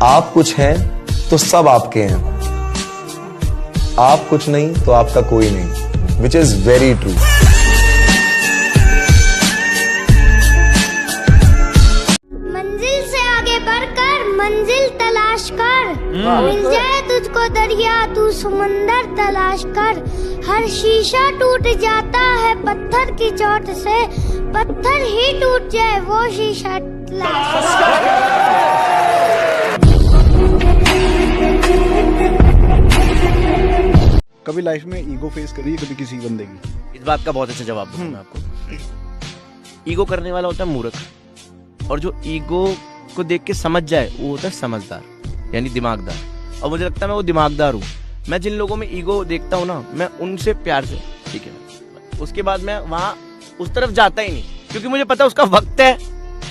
आप कुछ हैं तो सब आपके हैं, आप कुछ नहीं तो आपका कोई नहीं, विच इज वेरी ट्रू। मंजिल से आगे बढ़कर मंजिल तलाश कर, मिल जाए तुझको दरिया तू समंदर तलाश कर। हर शीशा टूट जाता है पत्थर की चोट से, पत्थर ही टूट जाए वो शीशा तलाश कर। कभी लाइफ में ईगो फेस करी है कभी किसी बंदे की? इस बात का बहुत अच्छा जवाब दूंगा मैं आपको। ईगो करने वाला होता है मूर्ख, और जो ईगो को देख के समझ जाए वो होता है समझदार, यानी दिमागदार। और मुझे लगता है मैं वो दिमागदार हूँ। मैं जिन लोगों में ईगो देखता हूँ ना, मैं उनसे प्यार से ठीक है, उसके बाद मैं वहाँ उस तरफ जाता ही नहीं, क्योंकि मुझे पता है उसका वक्त है,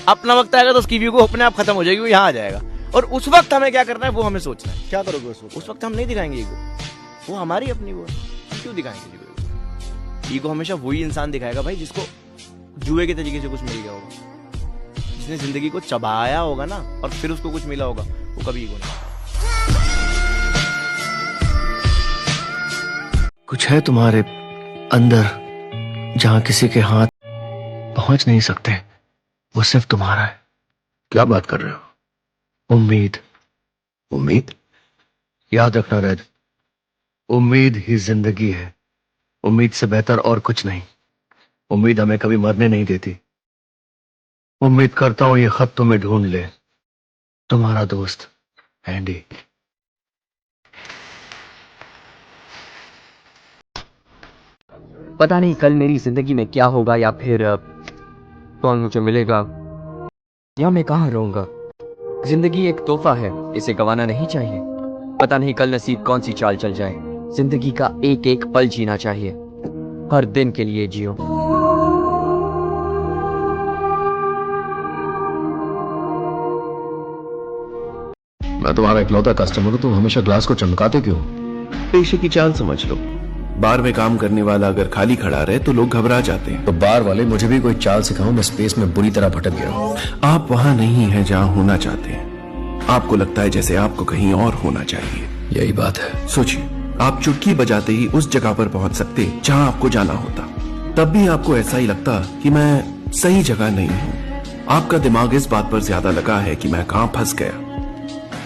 अपना वक्त आएगा तो उसकी ईगो अपने आप खत्म हो जाएगी, वो यहाँ आ जाएगा। और उस वक्त हमें क्या करना है वो हमें सोचना है। क्या करोगे उस वक्त हम नहीं दिखाएंगे ईगो, वो हमारी अपनी वो है, क्यों दिखाएंगे ईगो? ईगो हमेशा वही इंसान दिखाएगा भाई जिसको जुए के तरीके से कुछ मिल गया होगा, जिसने जिंदगी को चबाया होगा ना और फिर उसको कुछ मिला होगा, वो कभी ईगो नहीं। कुछ है तुम्हारे अंदर जहां किसी के हाथ पहुंच नहीं सकते, वो सिर्फ तुम्हारा है। क्या बात कर रहे हो? उम्मीद। उम्मीद? याद रखना रैद, उम्मीद ही जिंदगी है। उम्मीद से बेहतर और कुछ नहीं। उम्मीद हमें कभी मरने नहीं देती। उम्मीद करता हूं ये खत तुम्हें ढूंढ ले। तुम्हारा दोस्त एंडी। पता नहीं कल मेरी जिंदगी में क्या होगा, या फिर कौन मुझे मिलेगा, या मैं कहाँ रहूंगा। जिंदगी एक तोहफा है, इसे गंवाना नहीं चाहिए। पता नहीं कल नसीब कौन सी चाल चल जाए। जिंदगी का एक एक पल जीना चाहिए, हर दिन के लिए जियो। मैं तुम्हारा इकलौता कस्टमर हूं, तुम हमेशा ग्लास को चमकाते क्यों? पेशे की चाल समझ लो। बार में काम करने वाला अगर खाली खड़ा रहे तो लोग घबरा जाते हैं। तो बार वाले मुझे भी कोई चाल सिखाओ, मैं स्पेस में बुरी तरह भटक गया हूं। आप वहां नहीं हैं जहां होना चाहते हैं। आपको लगता है जैसे आपको कहीं और होना चाहिए। यही बात है। सोचिए, आप चुटकी बजाते ही उस जगह पर पहुंच सकते जहां आपको जाना होता, तब भी आपको ऐसा ही लगता कि मैं सही जगह नहीं हूं। आपका दिमाग इस बात पर ज्यादा लगा है कि मैं कहां फंस गया,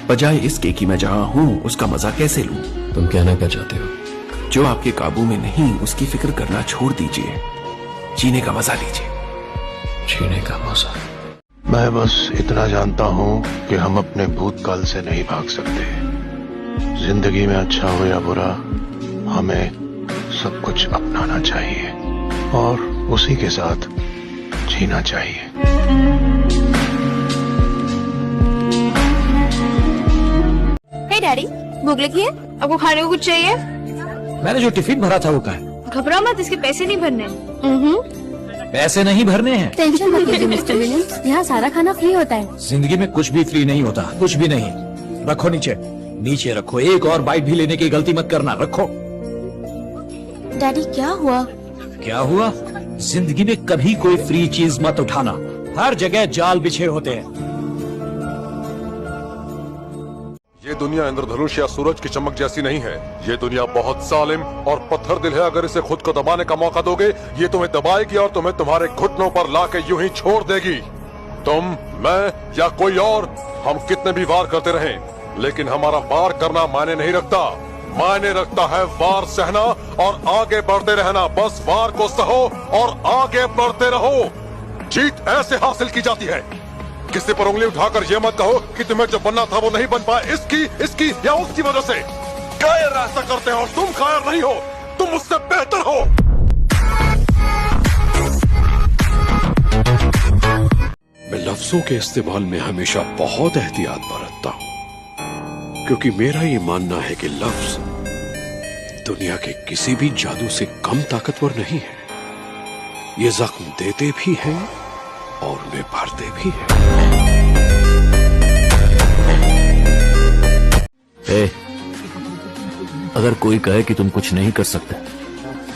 बजाय इसके कि मैं जहां हूं उसका मजा कैसे लूं। तुम कहना क्या चाहते हो? जो आपके काबू में नहीं उसकी फिक्र करना छोड़ दीजिए, जीने का मजा लीजिए। जीने का मजा। मैं बस इतना जानता हूं कि हम अपने भूतकाल से नहीं भाग सकते। जिंदगी में अच्छा हो या बुरा, हमें सब कुछ अपनाना चाहिए और उसी के साथ जीना चाहिए। हे डैडी, भूख लगी है? आपको खाने को कुछ चाहिए? मैंने जो टिफिन भरा था वो का है? घबरा मत, इसके पैसे नहीं भरने। पैसे नहीं भरने हैं। टेंशन मत लीजिए मिस्टर विलियम्स, यहाँ सारा खाना फ्री होता है। जिंदगी में कुछ भी फ्री नहीं होता, कुछ भी नहीं। रखो नीचे, नीचे रखो। एक और बाइट भी लेने की गलती मत करना, रखो। डैडी क्या हुआ? क्या हुआ? जिंदगी में कभी कोई फ्री चीज मत उठाना, हर जगह जाल बिछे होते हैं। ये दुनिया इंद्रधनुष या सूरज की चमक जैसी नहीं है। ये दुनिया बहुत जालिम और पत्थर दिल है। अगर इसे खुद को दबाने का मौका दोगे, ये तुम्हें दबाएगी और तुम्हें तुम्हारे घुटनों पर लाके यूं ही छोड़ देगी। तुम, मैं या कोई और, हम कितने भी वार करते रहें, लेकिन हमारा वार करना मायने नहीं रखता। मायने रखता है वार सहना और आगे बढ़ते रहना। बस वार को सहो और आगे बढ़ते रहो। जीत ऐसे हासिल की जाती है, किसी पर उंगली उठाकर यह मत कहो कि तुम्हें जो बनना था वो नहीं बन पाए, इसकी या उसकी वजह से। कायर ऐसा करते हो और तुम कायर नहीं हो, तुम उससे बेहतर हो। मैं लफ्जों के इस्तेमाल में हमेशा बहुत एहतियात बरतता हूं, क्योंकि मेरा ये मानना है कि लफ्ज दुनिया के किसी भी जादू से कम ताकतवर नहीं है। ये जख्म देते भी हैं और वे भरते भी हैं। अगर कोई कहे कि तुम कुछ नहीं कर सकते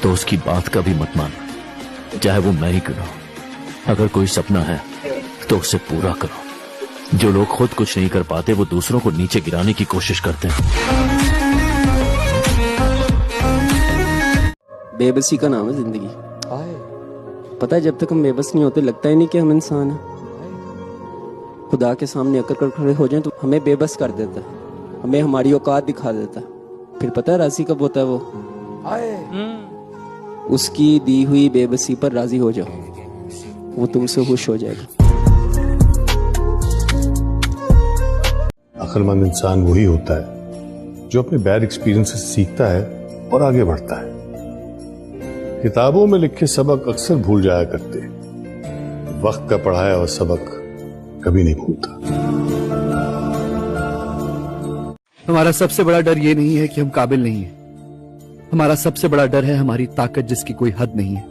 तो उसकी बात का भी मत मानो, चाहे वो मैं ही क्यों ना हो। अगर कोई सपना है तो उसे पूरा करो, जो लोग खुद कुछ नहीं कर पाते वो दूसरों को नीचे गिराने की कोशिश करते हैं। बेबसी का नाम है जिंदगी। पता है, जब तक हम बेबस नहीं होते लगता ही नहीं कि हम इंसान हैं। खुदा के सामने अकर कर खड़े हो जाएं तो हमें बेबस कर देता है, हमें हमारी औकात दिखा देता है। फिर पता है राजी कब होता है वो? उसकी दी हुई बेबसी पर राजी हो जाओ, वो तुमसे खुश हो जाएगा। अक्लमंद इंसान वही होता है जो अपने बैड एक्सपीरियंस से सीखता है और आगे बढ़ता है। किताबों में लिखे सबक अक्सर भूल जाया करते, वक्त का पढ़ाया हुआ सबक कभी नहीं भूलता। हमारा सबसे बड़ा डर ये नहीं है कि हम काबिल नहीं हैं, हमारा सबसे बड़ा डर है हमारी ताकत जिसकी कोई हद नहीं है।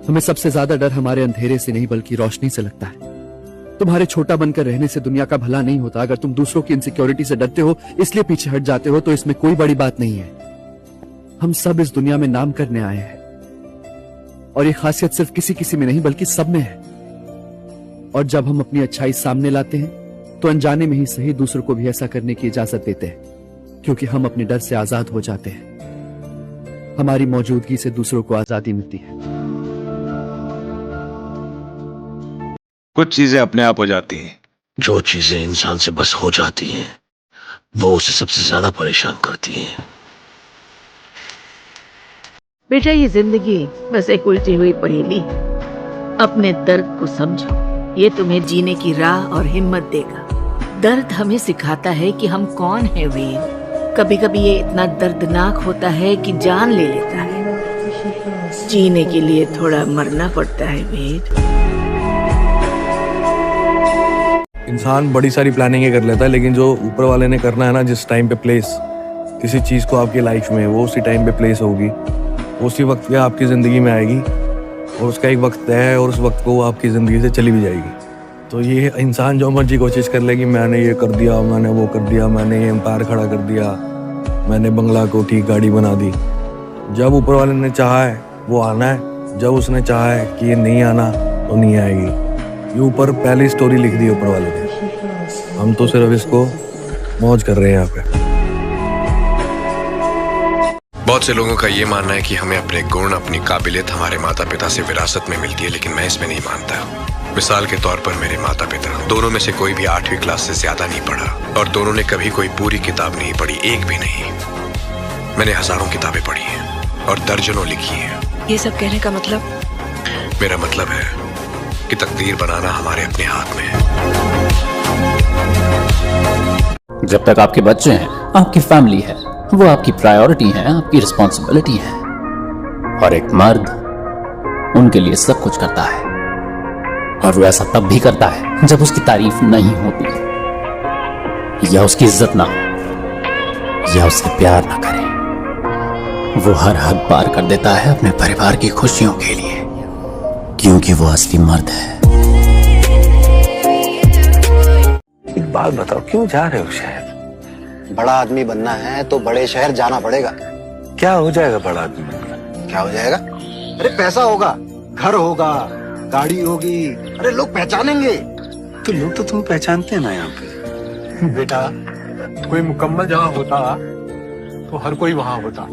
हमें सबसे ज्यादा डर हमारे अंधेरे से नहीं बल्कि रोशनी से लगता है। तुम्हारे छोटा बनकर रहने से दुनिया का भला नहीं होता। अगर तुम दूसरों की इनसिक्योरिटी से डरते हो इसलिए पीछे हट जाते हो तो इसमें कोई बड़ी बात नहीं है। हम सब इस दुनिया में नाम करने आए हैं और ये खासियत सिर्फ किसी किसी में नहीं बल्कि सब में है। और जब हम अपनी अच्छाई सामने लाते हैं तो अनजाने में ही सही दूसरों को भी ऐसा करने की इजाजत देते हैं, क्योंकि हम अपने डर से आजाद हो जाते हैं। हमारी मौजूदगी से दूसरों को आजादी मिलती है। कुछ चीजें अपने आप हो जाती हैं। जो चीजें इंसान से बस हो जाती हैं वो उसे सबसे ज्यादा परेशान करती हैं। बेटा, ये जिंदगी बस एक उल्टी हुई पहेली है। अपने दर्द को समझो, ये तुम्हें जीने की राह और हिम्मत देगा। दर्द हमें सिखाता है कि हम कौन है वीर। कभी कभी ये इतना दर्दनाक होता है कि जान ले लेता है। जीने के लिए थोड़ा मरना पड़ता है वीर। इंसान बड़ी सारी प्लानिंग कर लेता है, लेकिन जो ऊपर वाले ने करना है ना, जिस टाइम पे प्लेस किसी चीज को आपकी लाइफ में, वो उसी टाइम पे प्लेस होगी, उसी वक्त पे आपकी जिंदगी में आएगी और उसका एक वक्त तय है और उस वक्त को वो आपकी जिंदगी से चली भी जाएगी। तो ये इंसान जो मर्जी कोशिश कर ले कि मैंने ये कर दिया, मैंने वो कर दिया, मैंने ये एम्पायर खड़ा कर दिया, मैंने बंगला कोठी गाड़ी बना दी। जब ऊपर वाले ने चाहा है वो आना है, जब उसने चाहा है कि ये नहीं आना तो नहीं आएगी। ये ऊपर पहली स्टोरी लिख दी ऊपर वाले ने, हम तो सिर्फ इसको मौज कर रहे हैं यहाँ पे। बहुत से लोगों का ये मानना है कि हमें अपने गुण, अपनी काबिलियत हमारे माता पिता से विरासत में मिलती है, लेकिन मैं इसमें नहीं मानता। मिसाल के तौर पर मेरे माता पिता दोनों में से कोई भी 8वीं क्लास से ज्यादा नहीं पढ़ा और दोनों ने कभी कोई पूरी किताब नहीं पढ़ी, एक भी नहीं। मैंने हजारों किताबें पढ़ी हैं और दर्जनों लिखी हैं। ये सब कहने का मतलब? मेरा मतलब है कि तकदीर बनाना हमारे अपने हाथ में है। जब तक आपके बच्चे हैं, आपकी फैमिली है, वो आपकी प्रायोरिटी है, आपकी रिस्पॉन्सिबिलिटी है। और एक मर्द उनके लिए सब कुछ करता है, और वो ऐसा तब भी करता है जब उसकी तारीफ नहीं होती, या उसकी इज्जत ना हो, या उससे प्यार ना करे। वो हर हद पार कर देता है अपने परिवार की खुशियों के लिए, क्योंकि वो असली मर्द है। एक बात बताओ, क्यों जा रहे हो शहर? बड़ा आदमी बनना है तो बड़े शहर जाना पड़ेगा। क्या हो जाएगा बड़ा आदमी बनकर? क्या हो जाएगा? अरे पैसा होगा, घर होगा, गाड़ी होगी, अरे लोग पहचानेंगे। तो लोग तो तुम पहचानते हैं ना यहाँ पे। बेटा, कोई मुकम्मल जहाँ होता तो हर कोई वहाँ होता।